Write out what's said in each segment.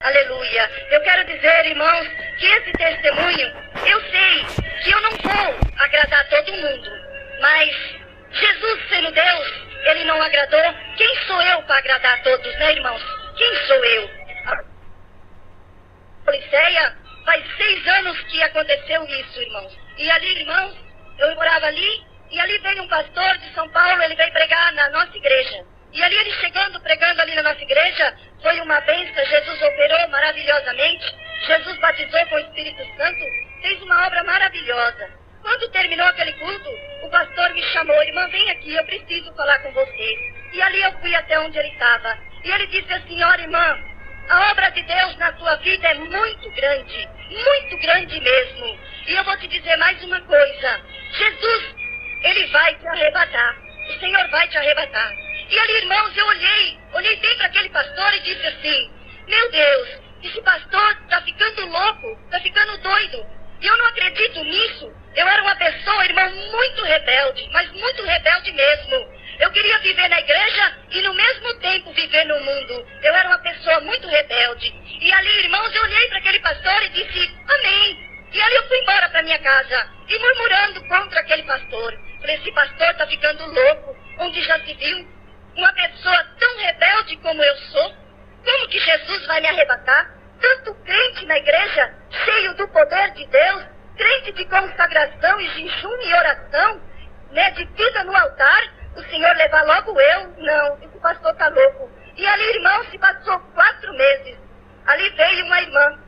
Aleluia. Eu quero dizer, irmãos, que esse testemunho, eu sei que eu não vou agradar todo mundo, mas Jesus sendo Deus, ele não agradou. Quem sou eu para agradar a todos, né, irmãos? Quem sou eu? A Policeia, faz 6 anos que aconteceu isso, irmãos. E ali, irmãos, eu morava ali, e ali veio um pastor de São Paulo, ele veio pregar na nossa igreja. E ali ele chegando, pregando ali na nossa igreja, foi uma bênção. Jesus operou maravilhosamente. Jesus batizou com o Espírito Santo, fez uma obra maravilhosa. Quando terminou aquele culto, o pastor me chamou: irmã, vem aqui, eu preciso falar com você. E ali eu fui até onde ele estava. E ele disse assim: olha, irmã, a obra de Deus na sua vida é muito grande mesmo. E eu vou te dizer mais uma coisa: Jesus, ele vai te arrebatar. O Senhor vai te arrebatar. E ali, irmãos, eu olhei bem para aquele pastor e disse assim: meu Deus, esse pastor está ficando louco, está ficando doido. E eu não acredito nisso. Eu era uma pessoa, irmão, muito rebelde, mas muito rebelde mesmo. Eu queria viver na igreja e no mesmo tempo viver no mundo. Eu era uma pessoa muito rebelde. E ali, irmãos, eu olhei para aquele pastor e disse: amém. E ali eu fui embora para minha casa, e murmurando contra aquele pastor. Falei: esse pastor está ficando louco, onde já se viu uma pessoa tão rebelde como eu sou. Como que Jesus vai me arrebatar? Tanto crente na igreja, cheio do poder de Deus, crente de consagração e jejum e oração, né, de vida no altar, o Senhor levar logo eu? Não, esse pastor está louco. E ali, irmão, se passou 4 meses. Ali veio uma irmã,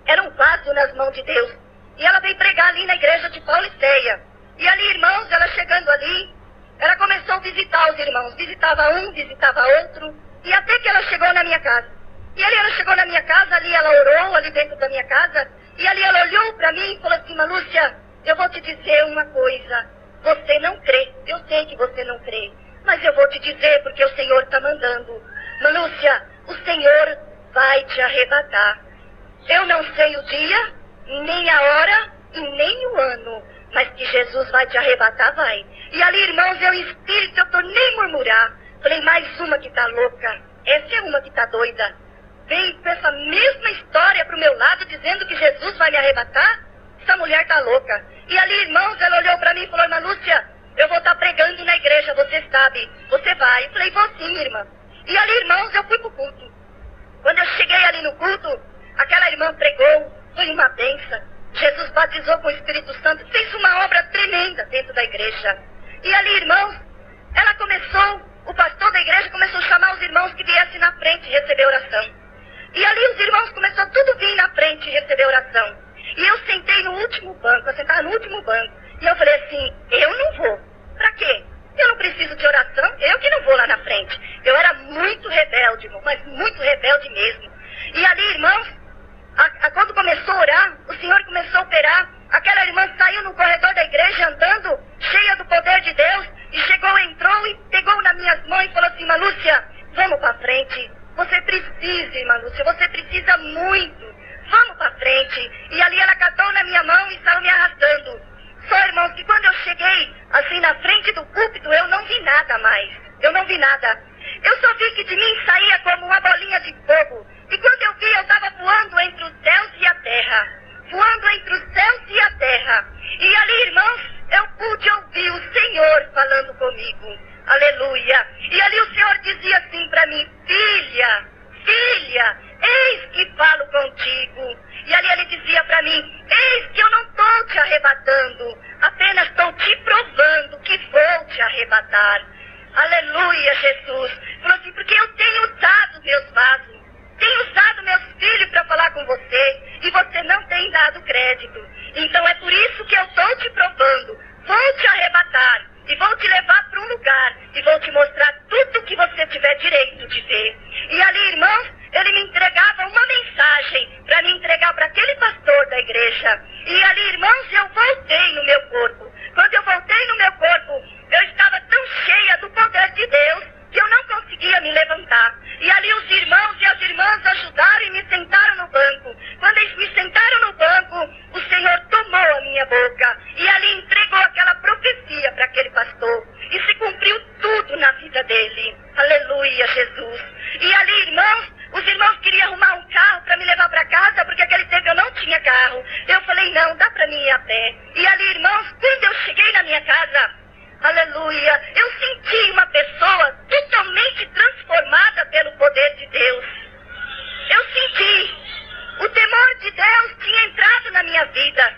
era um vaso nas mãos de Deus, e ela veio pregar ali na igreja de Pauliceia. E ali, irmãos, ela chegando ali, ela começou a visitar os irmãos, visitava um, visitava outro, e até que ela chegou na minha casa. E ali ela chegou na minha casa, ali ela orou, ali dentro da minha casa, e ali ela olhou para mim e falou assim: Malúcia, eu vou te dizer uma coisa, você não crê, eu sei que você não crê, mas eu vou te dizer porque o Senhor está mandando. Malúcia, o Senhor vai te arrebatar. Eu não sei o dia, nem a hora e nem o ano, mas que Jesus vai te arrebatar, vai. E ali, irmãos, eu em espírito, eu tô nem murmurar. Falei: mais uma que tá louca, essa é uma que tá doida. Vem com essa mesma história pro meu lado, dizendo que Jesus vai me arrebatar? Essa mulher tá louca. E ali, irmãos, ela olhou pra mim e falou: irmã Lúcia, eu vou estar pregando na igreja, você sabe, você vai. Eu falei: vou sim, irmã. E ali, irmãos, eu fui pro culto. Quando eu cheguei ali no culto, aquela irmã pregou, foi uma bênção. Jesus batizou com o Espírito Santo, fez uma obra tremenda dentro da igreja. E ali, irmãos, ela começou, o pastor da igreja começou a chamar os irmãos que viessem na frente receber oração. E ali os irmãos começaram tudo vir na frente receber oração. E eu sentei no último banco, eu sentava no último banco. E eu falei assim: eu não vou. Pra quê? Eu não preciso de oração, eu que não vou lá na frente. Eu era muito rebelde, irmão, mas muito rebelde mesmo. E ali, irmãos, quando começou a orar, o Senhor começou a operar. Aquela irmã saiu no corredor da igreja andando, cheia do poder de Deus, e chegou, entrou e pegou nas minhas mãos e falou assim: irmã Lúcia, vamos pra frente. Você precisa, irmã Lúcia, você precisa muito. Vamos pra frente. E ali ela catou na minha mão e saiu me arrastando. Só, irmãos, que quando eu cheguei, assim, na frente do púlpito, eu não vi nada mais. Eu não vi nada. Eu só vi que de mim saía como uma bolinha de fogo. E quando eu vi, eu estava voando entre os céus e a terra. Voando entre os céus e a terra. E ali, irmãos, eu pude ouvir o Senhor falando comigo. Aleluia. E ali o Senhor dizia assim para mim: filha, filha, eis que falo contigo. E ali ele dizia para mim: eis que eu não estou te arrebatando, apenas estou te provando que vou te arrebatar. Aleluia, Jesus. Falou assim: porque eu tenho usado meus vasos, tenho usado meus filhos para falar com você, e você não tem dado crédito. Então é por isso que eu estou te provando. Vou te arrebatar e vou te levar para um lugar e vou te mostrar tudo que você tiver direito de ver. E ali, irmãos, ele me entregava uma mensagem para me entregar para aquele pastor da igreja. E ali, irmãos, eu voltei no meu corpo. Quando eu voltei no meu corpo, eu estava tão cheia do poder de Deus que eu não conseguia me levantar. E ali os irmãos e as irmãs ajudaram e me sentaram no banco. Quando eles me sentaram no banco, o Senhor tomou a minha boca e ali entregou aquela profecia para aquele pastor. E se cumpriu tudo na vida dele. Aleluia, Jesus. E ali, irmãos, Os irmãos queriam arrumar um carro para me levar para casa, porque aquele tempo eu não tinha carro. Eu falei, não, dá para mim ir a pé. E ali, irmãos, quando eu cheguei na minha casa, aleluia, eu senti uma pessoa totalmente transformada pelo poder de Deus. Eu senti. O temor de Deus tinha entrado na minha vida.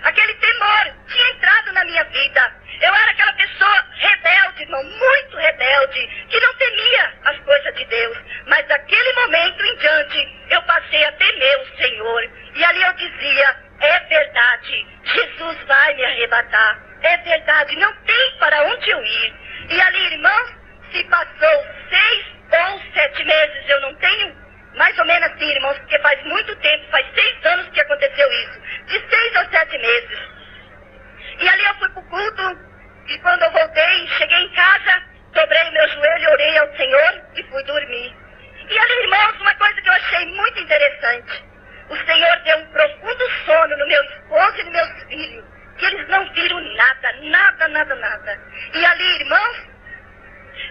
Aquele temor tinha entrado na minha vida. Eu era aquela pessoa rebelde, irmão, muito rebelde, que não temia as coisas de Deus. Mas daquele momento em diante, eu passei a temer o Senhor. E ali eu dizia, é verdade, Jesus vai me arrebatar. É verdade, não tem para onde eu ir. E ali, irmãos, se passou 6 ou 7 meses, eu não tenho, mais ou menos assim, irmãos, porque faz muito tempo, faz 6 anos que aconteceu isso. De 6 ou 7 meses. E ali eu fui pro culto, e quando eu voltei, cheguei em casa, dobrei o meu joelho, orei ao Senhor e fui dormir. E ali, irmãos, uma coisa que eu achei muito interessante. O Senhor deu um profundo sono no meu esposo e nos meus filhos, que eles não viram nada, nada, nada, nada. E ali, irmãos,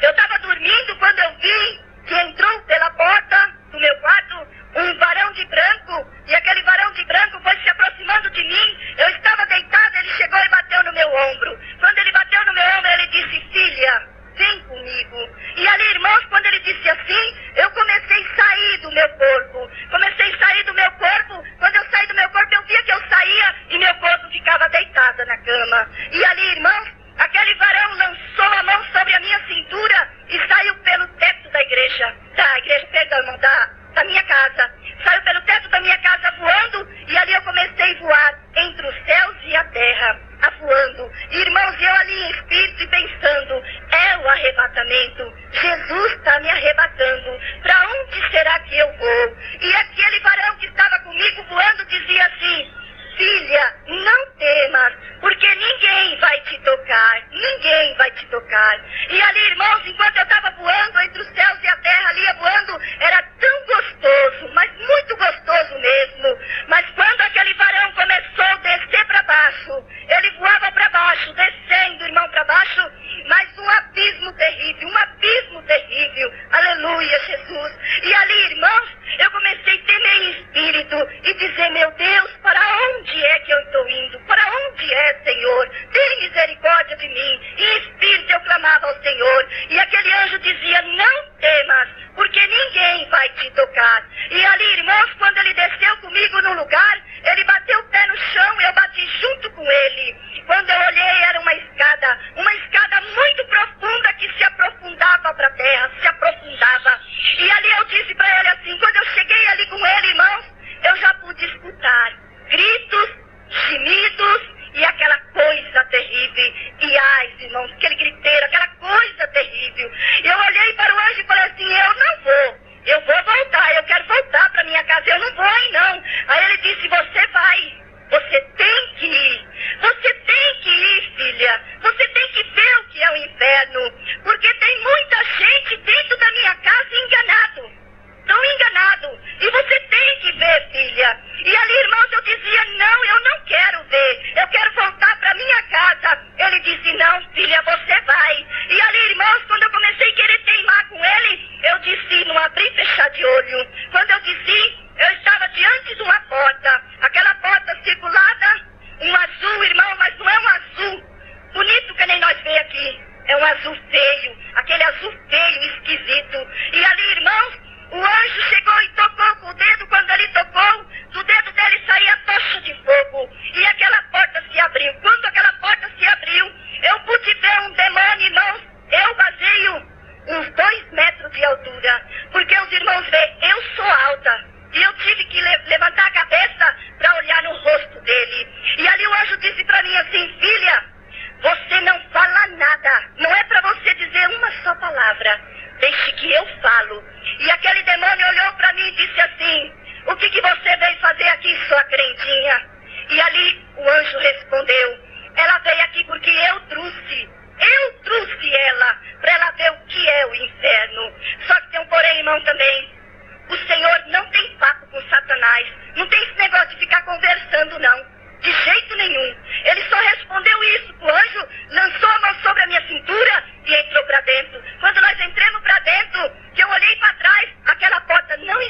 eu estava dormindo quando eu vi que entrou pela porta do meu quarto um varão de branco, e aquele varão de branco foi se aproximando de mim. Eu estava deitada, ele chegou e bateu no meu ombro. Quando ele bateu no meu ombro, ele disse, filha, vem comigo. E ali, irmãos, quando ele disse assim, eu comecei a sair do meu corpo. Comecei a sair do meu corpo. Quando eu saí do meu corpo, eu via que eu saía e meu corpo ficava deitada na cama. E ali, irmãos, aquele varão lançou a mão sobre a minha cintura e saiu pelo teto da igreja, perdão, da minha casa. Saiu pelo teto da minha casa voando, e ali eu comecei a voar entre os céus e a terra, voando. Irmãos, eu ali em espírito e pensando, é o arrebatamento. Jesus está me arrebatando. Para onde será que eu vou? E aquele varão que estava comigo voando dizia assim, filha, não temas, porque ninguém vai te tocar. Ninguém vai te tocar. E ali, irmãos, enquanto eu estava voando entre os céus e a terra, ali ia voando, era tão gostoso, mas muito gostoso mesmo. Mas quando aquele varão começou a descer para baixo, ele voava para baixo, descendo, irmão, para baixo, mas um abismo terrível. Aleluia, Jesus. E ali, irmãos, eu comecei a temer em espírito e dizer, meu Deus, para onde é que eu estou indo? Para onde é, Senhor? Tem misericórdia de mim. E em espírito eu clamava ao Senhor. E aquele anjo dizia, não temas, porque ninguém vai te tocar. E ali, irmãos, quando ele desceu comigo no lugar, ele bateu o pé no chão e eu bati junto com ele. Quando eu olhei, era uma escada muito profunda que se aprofundava para a terra, se aprofundava. E ali eu disse para ele assim, quando eu cheguei ali com ele, irmãos, eu já pude escutar gritos, gemidos e aquela coisa terrível. E ai, irmãos, aquele griteiro, aquela coisa terrível. Eu olhei para o anjo e falei assim, eu vou voltar, eu quero voltar para minha casa, eu não vou aí não. Aí ele disse, você vai, você tem que ir. Você tem que ir, filha. Você tem que ver o que é o inferno. Porque tem muita gente dentro da minha casa enganado. Tão enganado. E você tem que ver, filha. E ali, irmãos, eu dizia, não, eu não quero ver. Eu quero voltar para minha casa. Ele disse, não, filha, você vai. E ali, irmãos, quando eu comecei a querer teimar com ele, eu disse, não abri e fechar de olho. Quando eu disse, eu estava diante de uma porta. Aquela porta circulada, um azul, irmão, mas não é um azul bonito que nem nós vê aqui. É um azul feio, aquele azul feio, esquisito. E ali, irmãos, o anjo chegou e tocou com o dedo. Quando ele tocou, do dedo dele saía tocha de fogo. E aquela porta se abriu. Quando aquela porta se abriu, eu pude ver um demônio, irmãos. Eu baseio uns 2 metros de altura. Porque os irmãos veem, eu sou alta. E eu tive que levantar a cabeça para olhar no rosto dele. E ali o anjo disse para mim assim, filha, você não fala nada. Não é para você dizer uma só palavra. Deixe que eu falo. E aquele demônio olhou para mim e disse assim, o que você veio fazer aqui, sua crentinha? E ali o anjo respondeu, ela veio aqui porque eu trouxe ela para ela ver o que é o inferno. Só que tem um porém, irmão, também. O Senhor não tem papo com Satanás. Não tem esse negócio de ficar conversando, não. De jeito nenhum. Ele só respondeu isso. O anjo lançou a mão sobre a minha cintura e entrou para dentro. Quando nós entramos para dentro, que eu olhei para trás, aquela porta não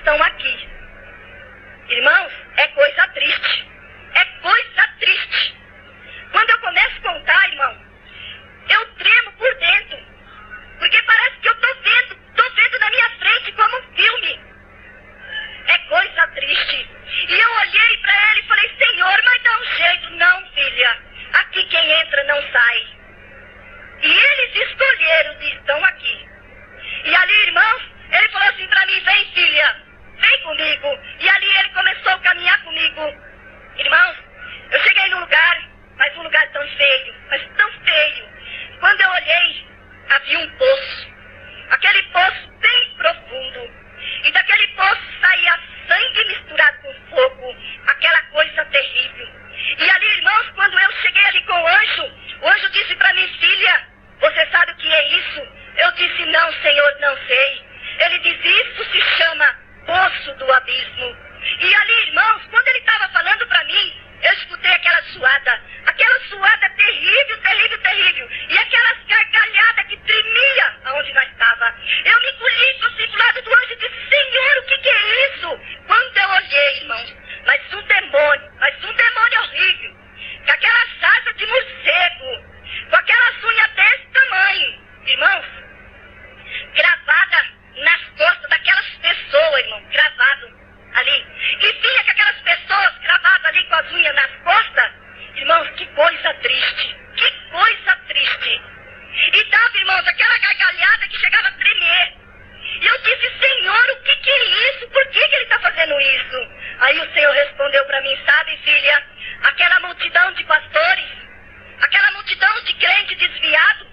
estão aqui. Irmãos, é coisa triste. É coisa triste. Quando eu começo a contar, irmão, eu tremo por dentro. Porque parece que eu tô vendo na minha frente como um filme. É coisa triste. E eu olhei para ele e falei, Senhor, mas dá um jeito. Não, filha. Aqui quem entra não sai. E eles escolheram e estão aqui. E ali, irmãos, ele falou assim para mim, vem, filha, vem comigo. E ali ele começou a caminhar comigo. Irmãos, eu cheguei num lugar, mas um lugar tão feio, mas tão feio. Quando eu olhei, havia um poço. Aquele poço bem profundo. E daquele poço saía sangue misturado com fogo. Aquela coisa terrível. E ali, irmãos, quando eu cheguei ali com o anjo disse para mim, filha, você sabe o que é isso? Eu disse, não, Senhor, não sei. Ele disse, isso se chama poço do abismo. E ali, irmãos, quando ele estava falando para mim, eu escutei aquela suada terrível, terrível, terrível. E aquelas gargalhadas que tremia aonde nós estava. Eu me encolhi assim pro lado do anjo e disse, Senhor, o que é isso? Quando eu olhei, irmãos, mas um demônio horrível, com aquelas asas de morcego, com aquelas unhas desse tamanho, irmãos, gravada nas costas daquelas pessoas, irmão, gravado ali. E vinha com aquelas pessoas gravadas ali com as unhas nas costas. Irmãos, que coisa triste. Que coisa triste. E dava, irmãos, aquela gargalhada que chegava a tremer. E eu disse, Senhor, o que é isso? Por que ele está fazendo isso? Aí o Senhor respondeu para mim, sabe, filha, aquela multidão de pastores, aquela multidão de crente desviado,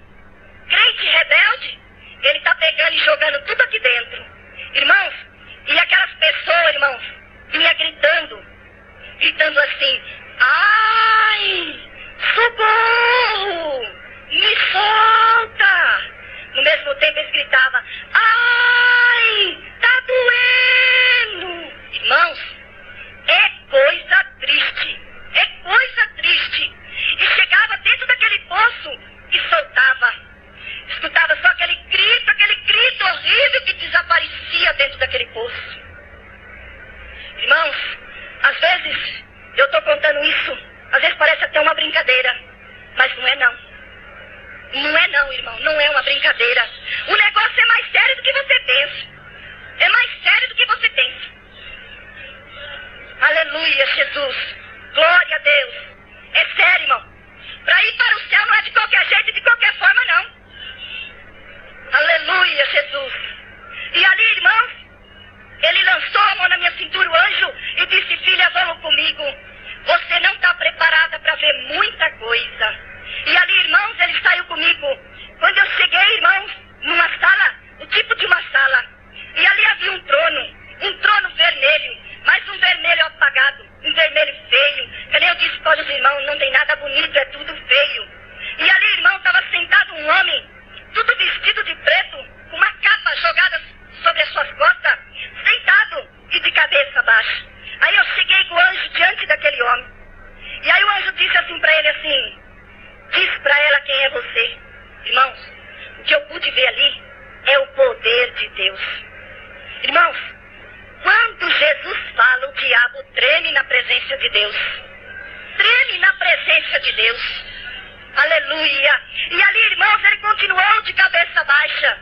crente rebelde, ele está pegando e jogando tudo aqui dentro. Irmãos, e aquelas pessoas, irmãos, vinha gritando assim, ai, socorro, me solta. No mesmo tempo eles gritavam, ai, tá doendo. Irmãos, é coisa triste, é coisa triste. E chegava dentro daquele poço e soltava. Escutava só aquele grito horrível que desaparecia dentro daquele poço. Irmãos, às vezes eu estou contando isso, às vezes parece até uma brincadeira, mas não é não. Não é não, irmão, não é uma brincadeira. O negócio é mais sério do que você pensa. É mais sério do que você pensa. Aleluia, Jesus. Glória a Deus. É sério, irmão. Para ir para o céu não é de qualquer jeito, de qualquer forma, não. Aleluia, Jesus. E ali, irmãos, ele lançou a mão na minha cintura, o anjo, e disse, filha, vamos comigo. Você não está preparada para ver muita coisa. E ali, irmãos, ele saiu comigo. Quando eu cheguei, irmãos, numa sala, o tipo de uma sala. E ali havia um trono vermelho, mas um vermelho apagado, um vermelho feio. Eu disse para os irmãos, não tem nada bonito, é tudo feio. E ali, irmão, estava sentado um homem, tudo vestido de preto, com uma capa jogada sobre as suas costas, sentado e de cabeça baixa. Aí eu cheguei com o anjo diante daquele homem. E aí o anjo disse assim para ele assim, diz para ela quem é você. Irmãos, o que eu pude ver ali é o poder de Deus. Irmãos, quando Jesus fala, o diabo treme na presença de Deus. Treme na presença de Deus. Aleluia. E ali, irmãos, ele continuou de cabeça baixa.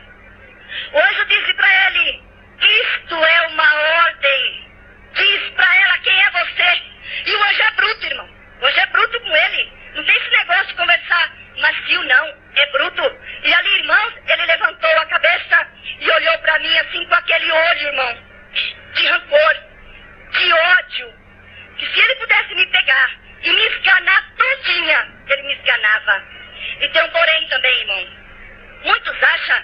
O anjo disse para ele, isto é uma ordem. Diz para ela quem é você. E o anjo é bruto, irmão. O anjo é bruto com ele. Não tem esse negócio de conversar macio, não. É bruto. E ali, irmãos, ele levantou a cabeça e olhou para mim assim com aquele olho, irmão, de rancor, de ódio. Que se ele pudesse me pegar e me esganar todinha, ele me esganava. E tem um porém também, irmão. Muitos acham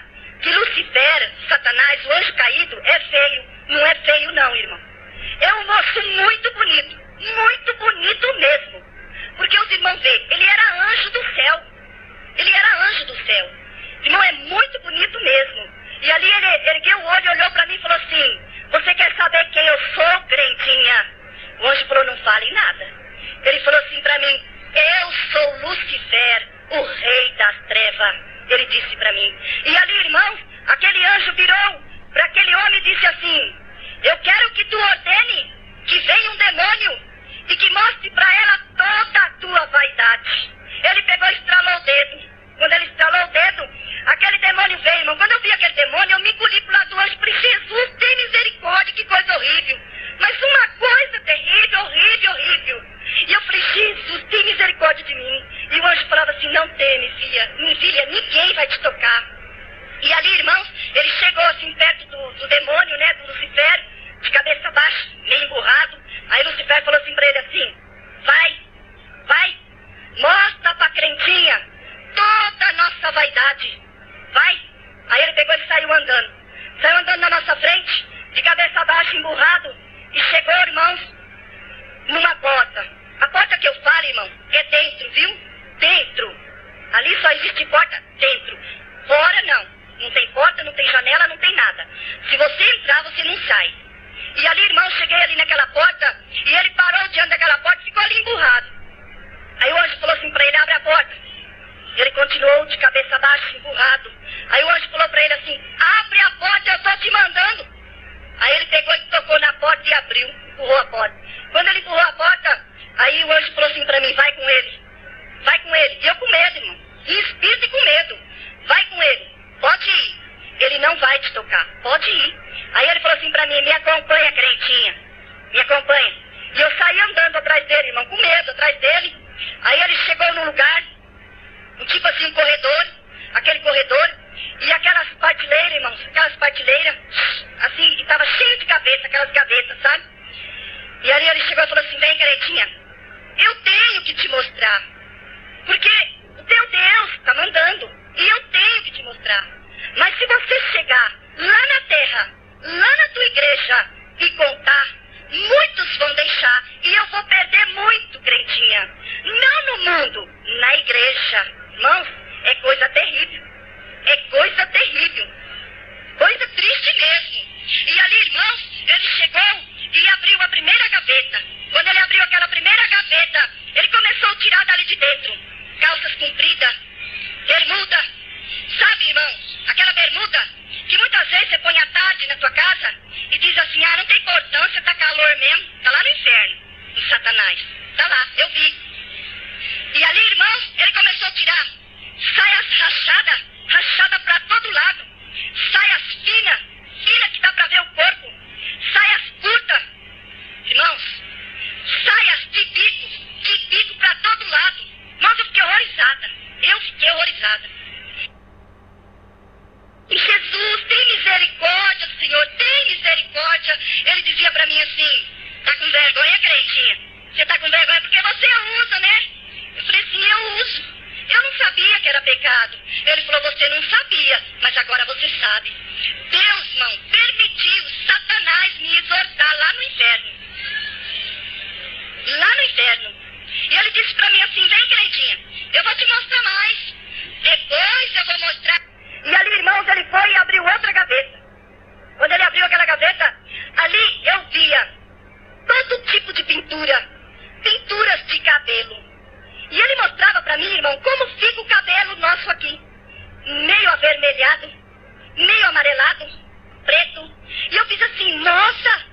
baixo, emburrado, e chegou, irmãos, numa porta. A porta que eu falo, irmão, é dentro, viu? Dentro. Ali só existe porta dentro. Fora, não. Não tem porta, não tem janela, não tem nada. Se você entrar, você não sai. E ali, irmão, eu cheguei ali naquela porta, e ele parou diante daquela porta e ficou ali emburrado. Aí o anjo falou assim pra ele, abre a porta. Ele continuou de cabeça baixa, emburrado. Aí o anjo falou pra ele assim, abre a porta, eu tô te mandando. Aí ele pegou e tocou na porta e abriu, empurrou a porta. Quando ele empurrou a porta, aí o anjo falou assim pra mim, vai com ele. Vai com ele. E eu com medo, irmão. Em espírito e com medo. Vai com ele. Pode ir. Ele não vai te tocar. Pode ir. Aí ele falou assim pra mim, me acompanha, crentinha. Me acompanha. E eu saí andando atrás dele, irmão, com medo, atrás dele. Aí ele chegou num lugar, um tipo assim, um corredor, aquele corredor, e aquelas partilheiras, irmãos, aquelas partilheiras, assim, e tava cheio de gaveta, aquelas gavetas, sabe? E ali ele chegou e falou assim, vem, crentinha, eu tenho que te mostrar, porque o teu Deus tá mandando, e eu tenho que te mostrar. Mas se você chegar lá na terra, lá na tua igreja, e contar, muitos vão deixar, e eu vou perder muito, crentinha. Não no mundo, na igreja. Irmãos, é coisa terrível. É coisa terrível. Coisa triste mesmo. E ali, irmãos, ele chegou e abriu a primeira gaveta. Quando ele abriu aquela primeira gaveta, ele começou a tirar dali de dentro calças compridas, bermuda. Sabe, irmãos, aquela bermuda que muitas vezes você põe à tarde na tua casa e diz assim, ah, não tem importância, tá calor mesmo. Tá lá no inferno, no Satanás. Tá lá, eu vi. E ali, irmãos, ele começou a tirar saias rachadas pra todo lado. Saias finas que dá pra ver o corpo. Saias curtas. Irmãos, saias de bico pra todo lado. Mas eu fiquei horrorizada. Jesus, tem misericórdia, Senhor, tem misericórdia. Ele dizia pra mim assim, tá com vergonha, crentinha? Você tá com vergonha porque você usa, né? Eu falei assim, eu uso. Eu não sabia que era pecado. Ele falou, você não sabia, mas agora você sabe. Deus, irmão, permitiu Satanás me exortar lá no inferno. Lá no inferno. E ele disse pra mim assim, vem, crentinha, eu vou te mostrar mais. Depois eu vou mostrar. E ali, irmãos, ele foi e abriu outra gaveta. Quando ele abriu aquela gaveta, ali eu via todo tipo de pintura. Pinturas de cabelo. E ele mostrava pra mim, irmão, como fica o cabelo nosso aqui. Meio avermelhado, meio amarelado, preto. E eu fiz assim, nossa,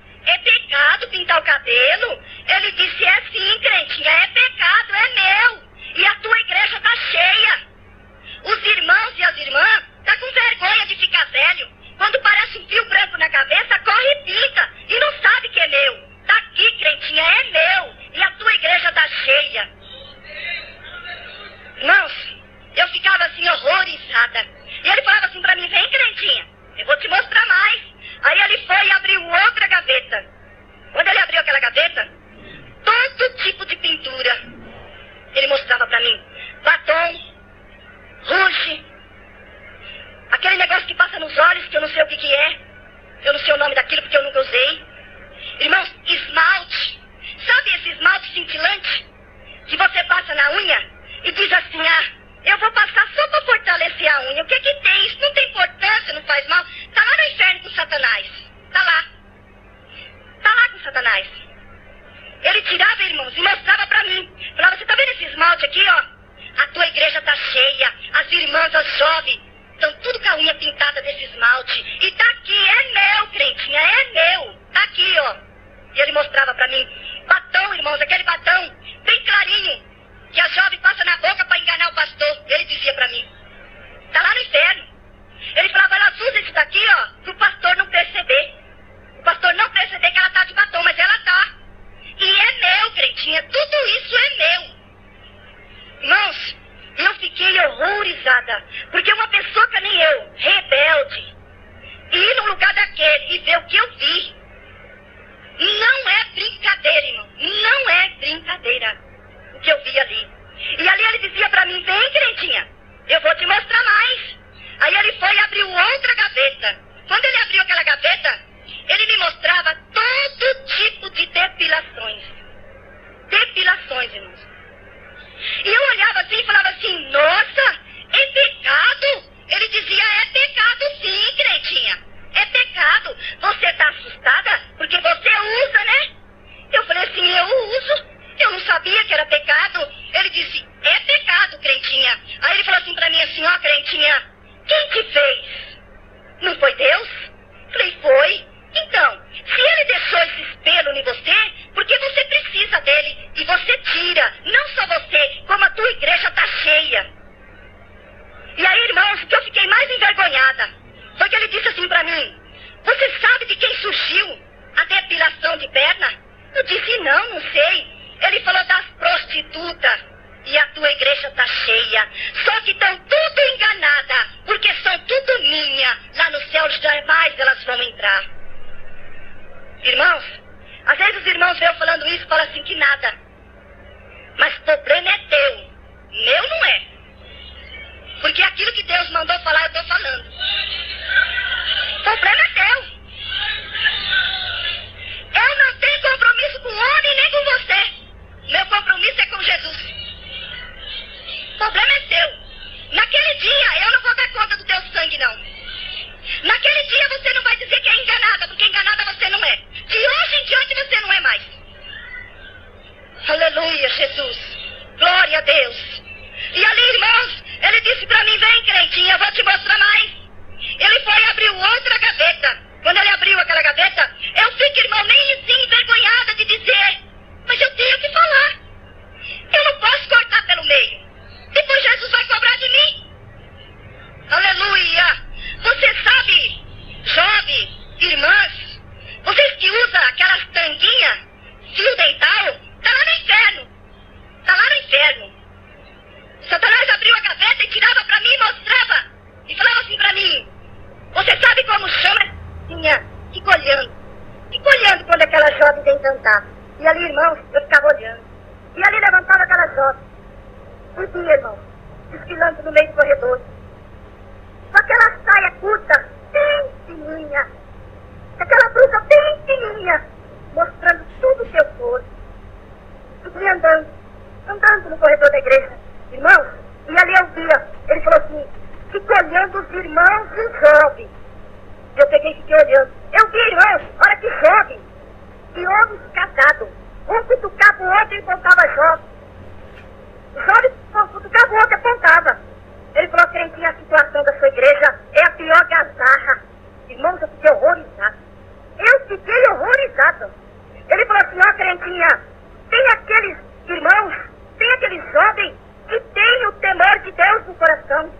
assim que nada. Mas o problema é teu. Meu não é. Porque aquilo que Deus mandou falar, eu estou falando. O problema é teu. Eu não tenho compromisso com o homem nem com você. Meu compromisso é com Jesus. O problema é teu. Naquele dia eu não vou dar conta do teu sangue, não. Naquele dia você não vai dizer que é enganada, porque enganada você não é. De hoje em diante você não é mais. Aleluia, Jesus. Glória a Deus. E ali, irmãos, ele disse pra mim, vem, crentinha, eu vou te mostrar mais. Ele foi e abriu outra gaveta. Quando ele abriu aquela gaveta, eu fico, irmão, nem assim envergonhada de dizer. Mas eu tenho que falar. Eu não posso cortar pelo meio. Depois Jesus vai cobrar de mim. Aleluia. Você sabe, jovem, irmãs, vocês que usam aquelas tanguinhas, fio dental, tá lá no inferno. Tá lá no inferno. Satanás abriu a gaveta e tirava pra mim e mostrava. E falava assim pra mim, você sabe como chama? Fico olhando. Fico olhando quando aquela jovem vem cantar. E ali, irmãos, eu ficava olhando. E ali levantava aquela jovem. Um dia, irmão, desfilando no meio do corredor. Com aquela saia curta, bem fininha. Aquela blusa bem fininha. Mostrando tudo o seu corpo. E andando no corredor da igreja. Irmãos, e ali eu via. Ele falou assim, fico olhando os irmãos e os jovens. Eu peguei e fiquei olhando. Eu vi, irmãos, olha que jovem. E homens casados. Um cutucava o outro e apontava jovem. O jovem cutucava o outro e apontava. Ele falou, crentinha, a situação da sua igreja é a pior gazarra. Irmãos, eu fiquei horrorizado. Eu fiquei horrorizado. Ele falou assim, ó, crentinha, tem aqueles irmãos, tem aqueles jovens que tem o temor de Deus no coração.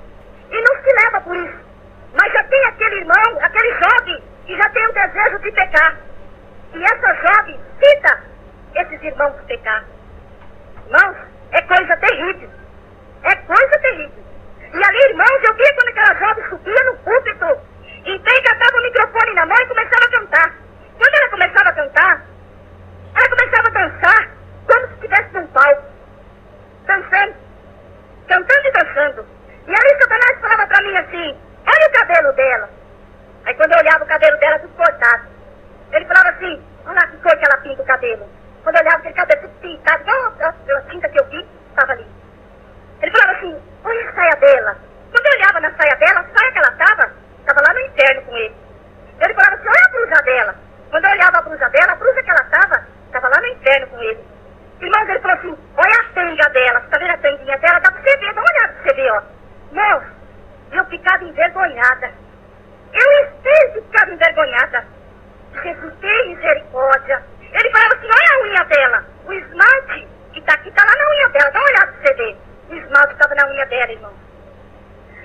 E não se leva por isso. Mas já tem aquele irmão, aquele jovem, que já tem o desejo de pecar. E essa jovem cita esses irmãos pecar. Irmãos, é coisa terrível. É coisa terrível. E ali, irmãos, eu via quando aquela jovem subia no púlpito, então catava o microfone na mão e começava a cantar. Quando ela começava a cantar, ela começava a dançar como se estivesse num palco. Dançando. Cantando e dançando. E ali Satanás falava pra mim assim, olha o cabelo dela. Aí quando eu olhava o cabelo dela, tudo cortado. Ele falava assim, olha lá que cor que ela pinta o cabelo. Quando eu olhava aquele cabelo tudo pintado, igual a tinta que eu vi, estava ali. Ele falava assim, olha a saia dela. Quando eu olhava na saia dela, a saia que ela estava lá no inferno com ele. Ele falava assim, olha a blusa dela. Quando eu olhava a blusa dela, a blusa que ela estava lá no inferno com ele. Irmãos, ele falou assim, olha a tanga dela, você tá vendo a tanguinha dela? Dá pra você ver, dá uma olhada pra você ver, ó. Irmãos, eu ficava envergonhada. Eu ficava envergonhada. Jesus tem misericórdia. Ele falava assim, olha a unha dela. O esmalte que tá aqui, tá lá na unha dela, dá uma olhada pra você ver. O esmalte estava na unha dela, irmão.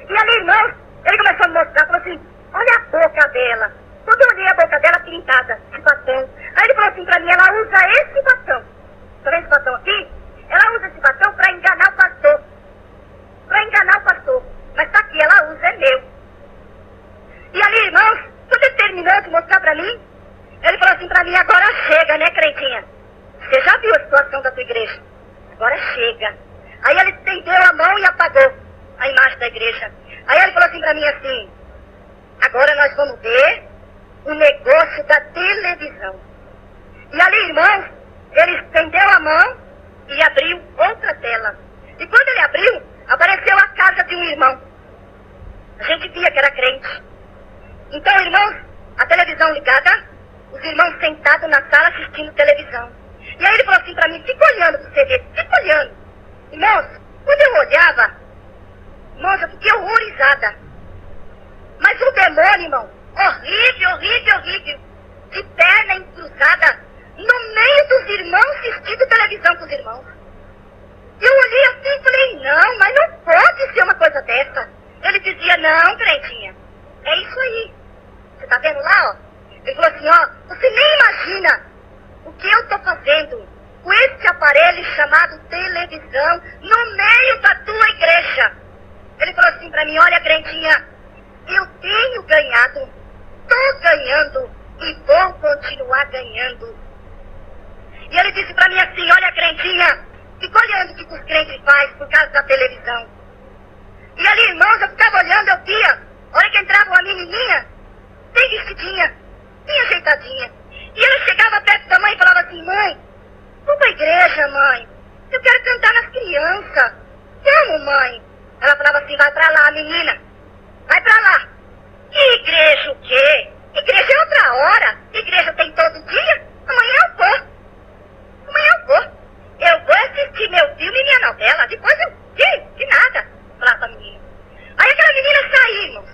E ali, irmãos, ele começou a me mostrar, falou assim, olha a boca dela. Quando eu olhei a boca dela pintada, de batom. Aí ele falou assim pra mim, ela usa esse batom. Tá vendo esse batom aqui? Ela usa esse batom pra enganar o pastor. Pra enganar o pastor. Mas tá aqui, ela usa, é meu. E ali, irmãos, quando ele terminou de mostrar pra mim, ele falou assim pra mim, agora chega, né, crentinha? Você já viu a situação da tua igreja? Agora chega. Aí ele estendeu a mão e apagou a imagem da igreja. Aí ele falou assim pra mim assim, agora nós vamos ver o negócio da televisão. E ali, irmãos, ele estendeu a mão e abriu outra tela. E quando ele abriu, apareceu a casa de um irmão. A gente via que era crente. Então, irmãos, a televisão ligada, os irmãos sentados na sala assistindo televisão. E aí ele falou assim pra mim, fica olhando pra você ver, fica olhando. Irmãos, quando eu olhava, irmãos, eu fiquei horrorizada. Mas o demônio, irmão, horrível, horrível, horrível, de perna encruzada, no meio dos irmãos, assistindo televisão com os irmãos. Eu olhei assim e falei, não, mas não pode ser uma coisa dessa. Ele dizia, não, crentinha, é isso aí. Você tá vendo lá, ó? Ele falou assim, ó, você nem imagina o que eu tô fazendo com esse aparelho chamado televisão no meio da tua igreja. Ele falou assim pra mim, olha, crentinha, eu tenho ganhado, tô ganhando e vou continuar ganhando. E ele disse pra mim assim, olha, crentinha, fica olhando o que os crentes fazem por causa da televisão. E ali, irmãos, eu ficava olhando, eu via, a hora que entrava uma menininha, bem vestidinha, bem ajeitadinha. E ela chegava perto da mãe e falava assim, mãe, vamos pra igreja, mãe. Eu quero cantar nas crianças. Vamos, mãe. Ela falava assim, vai pra lá, menina. Vai pra lá. E igreja o quê? Igreja é outra hora. Igreja tem todo dia. Amanhã eu vou. Amanhã eu vou. Eu vou assistir meu filme e minha novela. Depois eu... Que nada. Falava pra menina. Aí aquela menina saía, irmãos.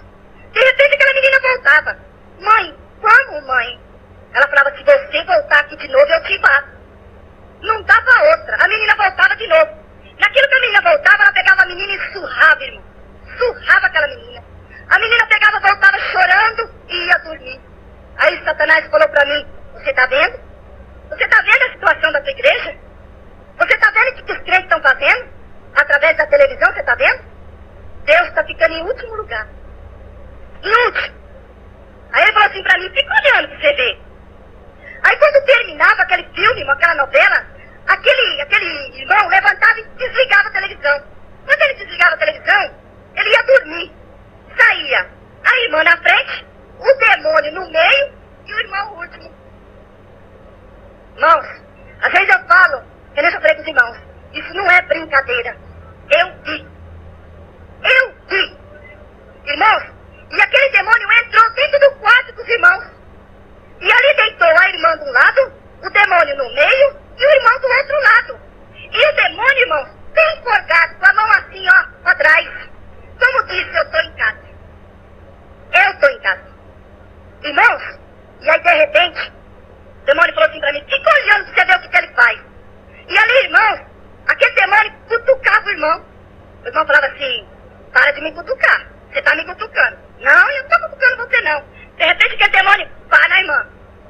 De repente aquela menina voltava. Mãe, vamos, mãe. Ela falava, se você voltar aqui de novo, eu te mato. Não dava outra. A menina voltava de novo. Naquilo que a menina voltava, ela pegava a menina e surrava, irmão. Surrava aquela menina. A menina pegava, voltava chorando e ia dormir. Aí Satanás falou pra mim, você tá vendo? Você tá vendo a situação da tua igreja? Você tá vendo o que os crentes estão fazendo? Através da televisão, você tá vendo? Deus está ficando em último lugar. Em último. Aí ele falou assim pra mim, fica olhando pra você ver. Aí quando terminava aquele filme, aquela novela, aquele irmão levantava e desligava a televisão. Quando ele desligava a televisão, ele ia dormir. Saía a irmã na frente, o demônio no meio e o irmão último. Irmãos, às vezes eu falo, eu nem falei com os irmãos, isso não é brincadeira. Eu vi. Eu vi. Irmãos, e aquele demônio entrou dentro do quarto dos irmãos. E ali deitou a irmã de um lado, o demônio no meio e o irmão do outro lado. E o demônio, irmãos, bem forgado, com a mão assim, ó, pra trás. Como disse, eu estou em casa. Eu estou em casa. Irmãos, e aí de repente, o demônio falou assim pra mim, fica olhando pra você ver o que ele faz. E ali, irmãos, aquele demônio cutucava o irmão. O irmão falava assim, para de me cutucar, você tá me cutucando. Não, eu não tô cutucando você não. De repente aquele demônio, para na irmã.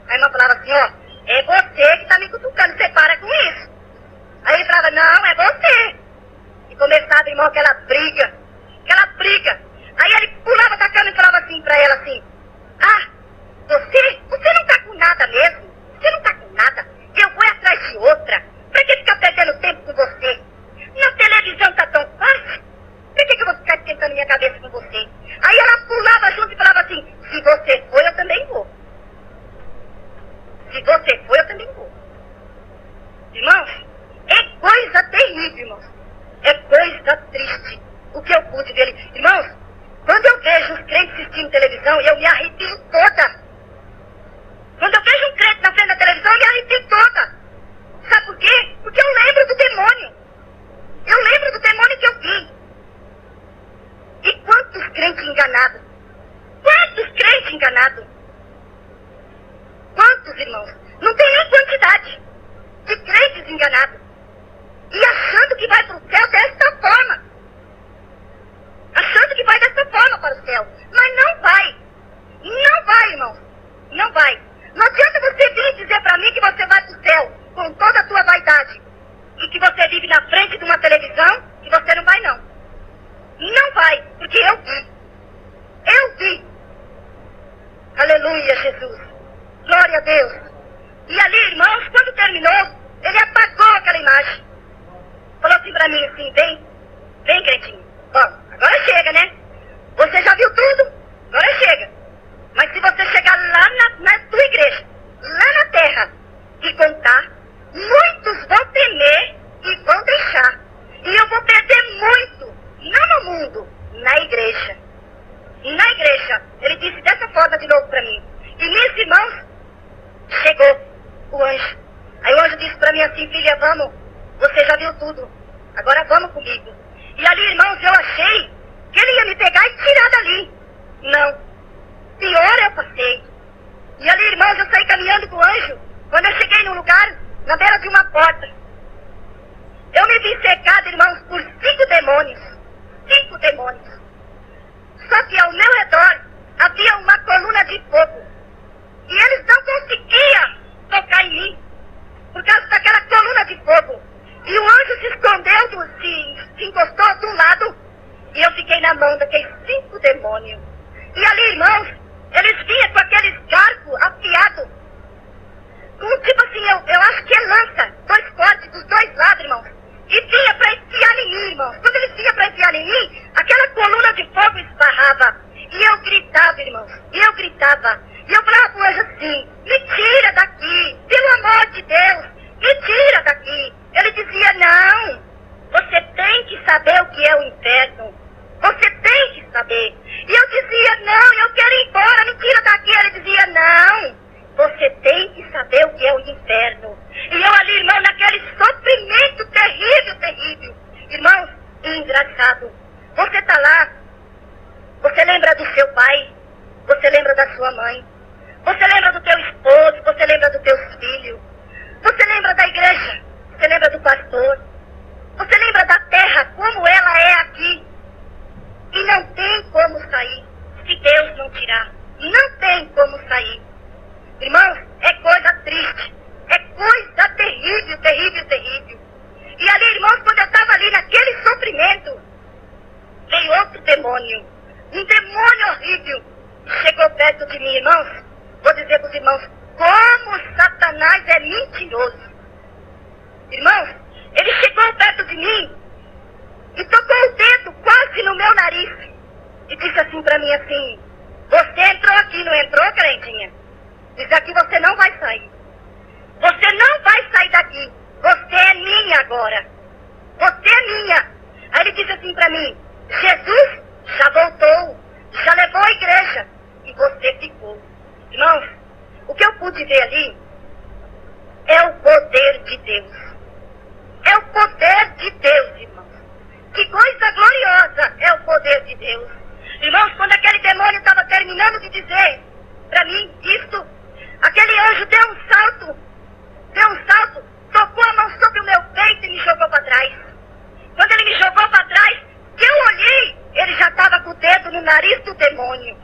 A irmã falava assim, ó, é você que tá me cutucando, você para com isso. Aí ele falava, não, é você. E começava, irmão, aquela briga. Aí ele pulava da cama e falava assim pra ela assim, ah, você não tá com nada mesmo? Você não tá com nada? Eu vou atrás de outra. Pra que ficar perdendo tempo com você? Na televisão tá tão fácil. Por que eu vou ficar esquentando minha cabeça com você? Aí ela pulava junto e falava assim, se você for, eu também vou. Se você for, eu também vou. Irmãos, é coisa terrível, irmãos. É coisa triste. O que eu pude ver ali. Irmãos, quando eu vejo os crentes assistindo televisão, eu me arrepio toda. Quando eu vejo um crente na frente da televisão, eu me arrepio toda. Sabe por quê? Porque eu lembro do demônio. Eu lembro do demônio que eu vi. E quantos crentes enganados? Quantos crentes enganados? Quantos, irmãos? Não tem nem quantidade de crentes enganados. E achando que vai para o céu desta forma. Achando que vai desta forma para o céu. Mas não vai. Não vai, irmãos. Não vai. Não adianta você vir dizer para mim que você vai para o céu com toda a tua vaidade. E que você vive na frente de uma televisão, que você não vai, não. Não vai, porque eu vi. Eu vi. Aleluia, Jesus. Glória a Deus. E ali, irmãos, quando terminou, ele apagou aquela imagem. Falou assim pra mim, assim, vem, cretinho. Bom, agora chega, né? Você já viu tudo? Agora chega. Mas se você chegar lá na tua igreja, lá na terra, e contar, muitos vão temer e vão deixar. E eu vou perder muito, não no mundo, na igreja. Na igreja. Ele disse dessa forma de novo pra mim. E meus irmãos, chegou o anjo. Aí o anjo disse pra mim assim, filha, vamos, você já viu tudo. Agora vamos comigo. E ali, irmãos, eu achei que ele ia me pegar e tirar dali. Não. Pior eu passei. E ali, irmãos, eu saí caminhando com o anjo. Quando eu cheguei num lugar, na beira de uma porta, eu me vi cercado, irmãos, por 5 demônios. 5 demônios. Só que ao meu redor havia uma coluna de fogo. E eles não conseguiam tocar em mim, por causa daquela coluna de fogo. E o anjo se escondeu, se encostou do lado, e eu fiquei na mão daqueles 5 demônios. E ali, irmãos, eles vinham com aqueles garfos afiados, com tipo assim, eu acho que é lança. chegaram em mim, aquela coluna de fogo esbarrava. E eu gritava, irmãos, e eu gritava. E eu falava pro anjo assim, me tira daqui, pelo amor de Deus, me tira daqui. Ele dizia, não, você tem que saber o que é o inferno. Você tem que saber. E eu dizia, não, eu quero ir embora, me tira daqui. Ele dizia, não, você tem que saber o que é o inferno. E eu ali, irmão, naquele sofrimento terrível, terrível. Irmãos, engraçado, você tá lá, você lembra do seu pai, você lembra da sua mãe, você lembra do teu esposo, você lembra dos teus filhos, você lembra da igreja, você lembra do pastor, você lembra da terra, como ela é aqui. E não tem como sair, se Deus não tirar. Não tem como sair. Irmãos, é coisa triste, é coisa terrível, terrível, terrível. E ali, irmãos, quando eu estava ali naquele sofrimento, veio outro demônio, um demônio horrível, chegou perto de mim, irmãos. Vou dizer para os irmãos, como Satanás é mentiroso. Irmãos, ele chegou perto de mim e tocou o dedo quase no meu nariz e disse assim para mim assim, você entrou aqui, não entrou, crentinha? Diz aqui, você não vai sair. Você não vai sair daqui. Você é minha agora. Você é minha. Aí ele disse assim para mim, Jesus já voltou, já levou a igreja e você ficou. Irmãos, o que eu pude ver ali é o poder de Deus. É o poder de Deus, irmãos. Que coisa gloriosa é o poder de Deus. Irmãos, quando aquele demônio estava terminando de dizer para mim isto, aquele anjo deu um salto, tocou a mão sobre o meu peito e me jogou para trás. Quando ele me jogou para trás, que eu olhei, ele já estava com o dedo no nariz do demônio.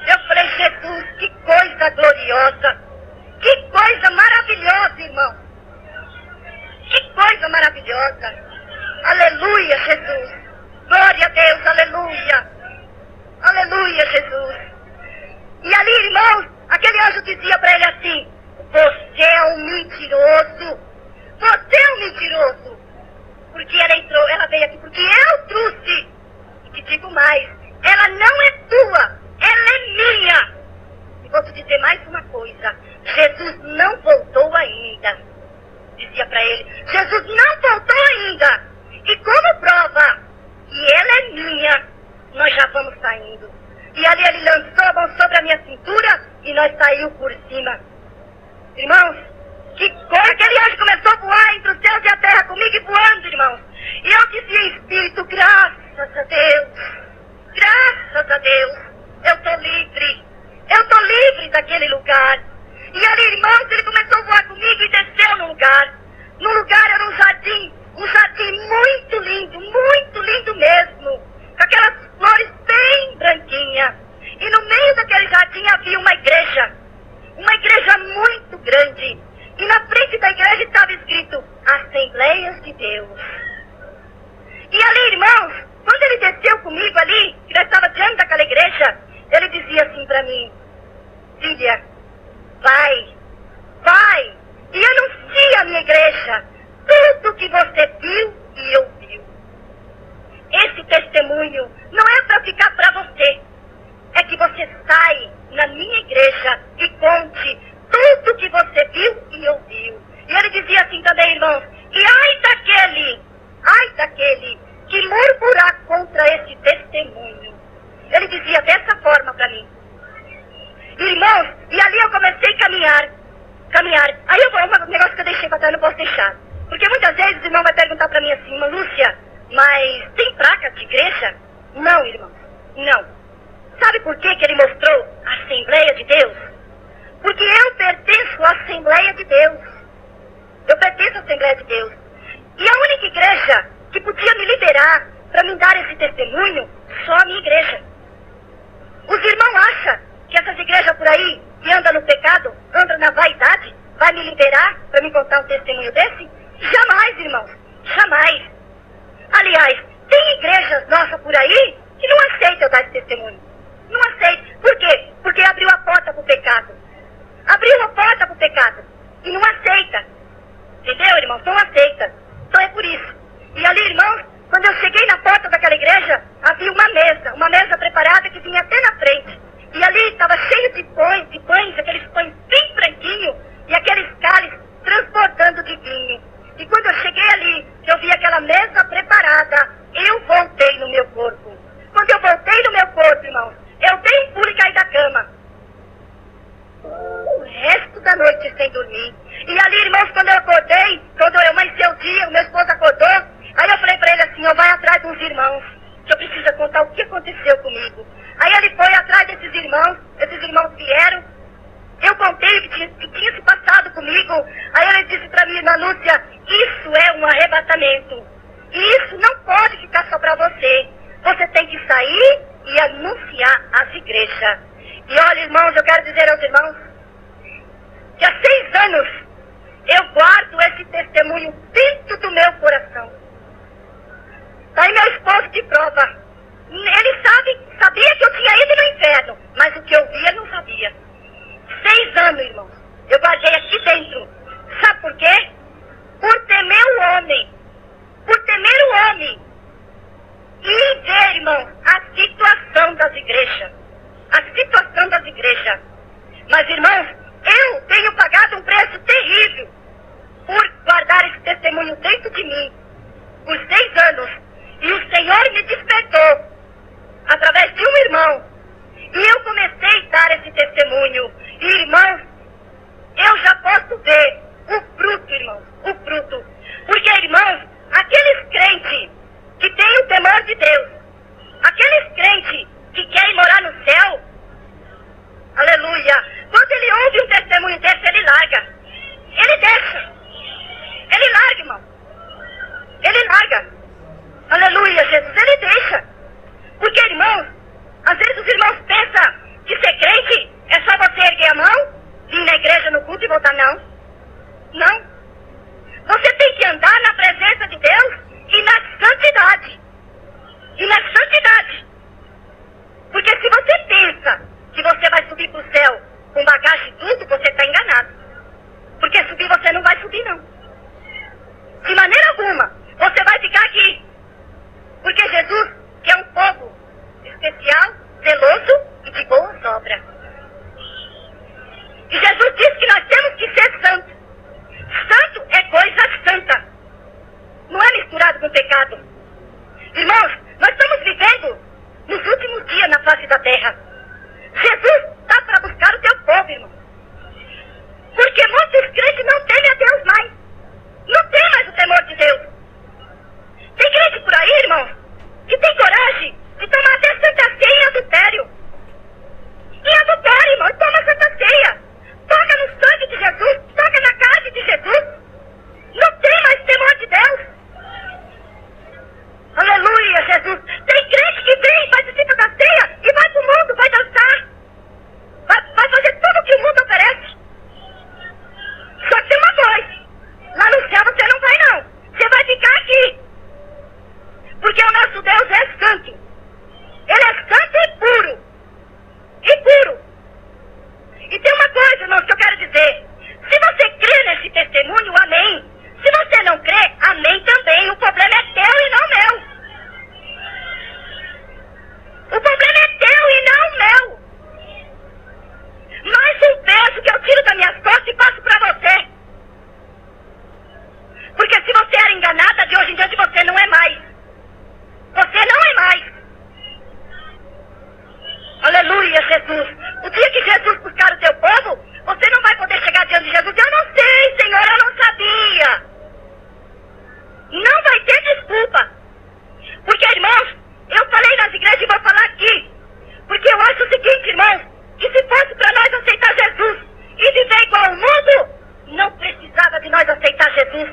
Eu falei, Jesus, que coisa gloriosa, que coisa maravilhosa, irmão. Que coisa maravilhosa. Aleluia, Jesus. Glória a Deus, aleluia. Aleluia, Jesus. E ali, irmãos, aquele anjo dizia para ele assim, você é um mentiroso. Você é um mentiroso. Porque ela veio aqui porque eu trouxe. E te digo mais, ela não é tua, ela é minha. E vou te dizer mais uma coisa, Jesus não voltou ainda. Dizia para ele, Jesus não voltou ainda. E como prova que ela é minha, nós já vamos saindo. E ali ele lançou a mão sobre a minha cintura e nós saímos por cima. Irmãos, que coisa, aquele anjo começou a voar entre os céus e a terra comigo e voando, irmãos. E eu dizia em espírito, graças a Deus, eu estou livre daquele lugar. E ali, irmãos, ele começou a voar comigo e desceu no lugar. No lugar era um jardim muito lindo mesmo, com aquelas flores bem branquinhas. E no meio daquele jardim havia uma igreja muito grande. E na frente da igreja estava escrito, Assembleias de Deus. E ali, irmãos, quando ele desceu comigo ali, que nós estávamos diante daquela igreja, ele dizia assim para mim, filha, vai, e anuncia a minha igreja tudo que você viu e ouviu. Esse testemunho não é para ficar para você, é que você sai na minha igreja e conte tudo que você viu e ouviu. E ele dizia assim também, irmãos, e ai daquele que murmurar contra esse testemunho. Ele dizia dessa forma para mim. Irmãos, e ali eu comecei a caminhar. Aí eu vou, um negócio que eu deixei para trás, não posso deixar. Porque muitas vezes o irmão vai perguntar para mim assim, irmã Lúcia, mas tem placa de igreja? Não, irmão, não. Sabe por que ele mostrou a Assembleia de Deus? Porque eu pertenço à Assembleia de Deus. Eu pertenço à Assembleia de Deus. E a única igreja que podia me liberar para me dar esse testemunho, só a minha igreja. Os irmãos acham que essas igrejas por aí, que andam no pecado, andam na vaidade, vai me liberar para me contar um testemunho desse? Jamais, irmãos, jamais. Aliás, tem igrejas nossas por aí que não aceitam eu dar esse testemunho. Não aceitam. Por quê? Porque abriu a porta para o pecado. Abriu a porta para o pecado. E não aceita. Entendeu, irmãos? Não aceita. Então é por isso. E ali, irmãos, quando eu cheguei na porta daquela igreja, assim, até na frente. E ali estava cheio de pães, aqueles pães bem branquinhos, e aqueles cálices transbordando de vinho. E quando eu cheguei ali, eu vi aquela mesa preparada, eu voltei no meu corpo. Quando eu voltei no meu corpo, irmãos, eu dei um pulo e caí da cama. O resto da noite sem dormir. E ali, irmãos, quando eu acordei, quando eu amanheceu o dia, o meu esposo acordou, aí eu falei pra ele assim, vai atrás dos irmãos, que eu preciso contar o que aconteceu comigo. Aí ele foi atrás desses irmãos vieram, eu contei o que tinha se passado comigo. Aí ele disse pra mim, irmã Lúcia, isso é um arrebatamento. E isso não pode ficar só pra você. Você tem que sair e anunciar às igrejas. E olha, irmãos, eu quero dizer aos irmãos que há 6 anos eu guardo esse testemunho dentro do meu coração. Daí meu esposo de prova. Ele sabia que eu tinha ido no inferno, mas o que eu via não sabia. 6 anos, irmãos, eu guardei aqui dentro. Sabe por quê? Por temer o homem. Por temer o homem. E ver, irmãos, a situação das igrejas. A situação das igrejas. Mas, irmãos, eu tenho pagado um preço terrível por guardar esse testemunho dentro de mim. Por 6 anos. E o Senhor me despertou através de um irmão. E eu comecei a dar esse testemunho. E, irmãos, eu já posso ver o fruto, irmãos. O fruto. Porque, irmãos, aqueles crentes que têm o temor de Deus, aqueles crentes que querem morar no céu, aleluia, quando ele ouve um testemunho desse, ele larga. Ele deixa. Ele larga, irmão. Ele larga. Aleluia, Jesus, ele deixa. Porque, irmãos, às vezes os irmãos pensam que ser crente é só você erguer a mão, vir na igreja no culto e voltar. Não. Não. Você tem que andar na presença de Deus e na santidade. E na santidade. Porque se você pensa que você vai subir para o céu com bagagem e tudo, você está enganado. Porque subir você não vai subir, não. De maneira alguma. Você vai ficar aqui. Porque Jesus quer um povo especial, zeloso e de boas obras. E Jesus disse que nós temos que ser santos. Santo é coisa santa. Não é misturado com pecado. Irmãos, nós estamos vivendo nos últimos dias na face da terra. Jesus está para buscar o teu povo, irmão. Porque muitos crentes não temem a Deus mais. Não tem mais o temor de Deus. Tem crente por aí, irmãos, que tem coragem de tomar até Santa Ceia em adultério. Em adultério, irmão, toma Santa Ceia. Toca no sangue de Jesus, toca na carne de Jesus. Não tem mais temor de Deus. Aleluia, Jesus. Tem crente que vem, participa da ceia e vai pro mundo, vai dançar. Vai fazer tudo o que o mundo oferece. Só que tem uma coisa. Lá no céu você não vai, não. Você vai ficar aqui. Porque o nosso Deus é santo. Ele é santo e puro. E puro. E tem uma coisa, irmãos, que eu quero dizer. Se você crê nesse testemunho, amém. Se você não crê, amém também. O problema é teu e não meu. O problema é teu e não meu. Mais um peso que eu tiro das minhas costas e passo para você. Porque se você era enganada, de hoje em diante você não é mais. Você não é mais. Aleluia, Jesus. O dia que Jesus buscar o teu povo, você não vai poder chegar diante de Jesus. Eu não sei, Senhor, eu não sabia. Não vai ter desculpa. Porque, irmãos, eu falei nas igrejas e vou falar aqui. Porque eu acho o seguinte, irmãos, que se fosse para nós aceitar Jesus e viver igual ao mundo, não precisava de nós aceitar Jesus.